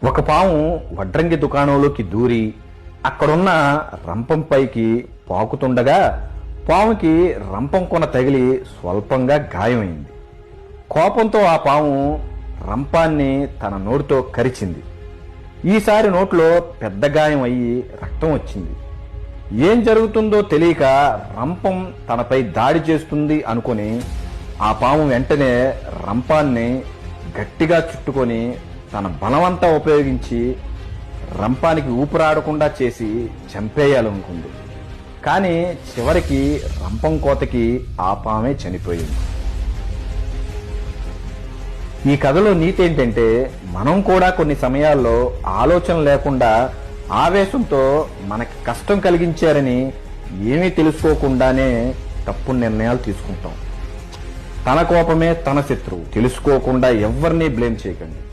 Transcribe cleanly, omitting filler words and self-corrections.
ఒక పాము వడ్రంగి దుకాణంలోకి దూరి అక్కడున్న రంపం పైకి పాకుతుండగా పాముకి రంపం కొన తగిలి స్వల్పంగా గాయమైంది. కోపంతో ఆ పాము రంపాన్ని తన నోటితో కరిచింది. ఈసారి నోట్లో పెద్ద గాయం అయ్యి రక్తం వచ్చింది. ఏం జరుగుతుందో తెలియక రంపం తనపై దాడి చేస్తుంది అనుకుని ఆ పాము వెంటనే రంపాన్ని గట్టిగా చుట్టుకొని తన బలమంతా ఉపయోగించి రంపానికి ఊపిరాడకుండా చేసి చంపేయాలనుకుంది. కానీ చివరికి రంపం కోతకి ఆ పామే చనిపోయింది. ఈ కథలో నీతి ఏంటంటే, మనం కూడా కొన్ని సమయాల్లో ఆలోచన లేకుండా ఆవేశంతో మనకి కష్టం కలిగించారని ఏమీ తెలుసుకోకుండానే తప్పుడు నిర్ణయాలు తీసుకుంటాం. తన కోపమే తన శత్రువు. తెలుసుకోకుండా ఎవరిని బ్లేమ్ చేయకండి.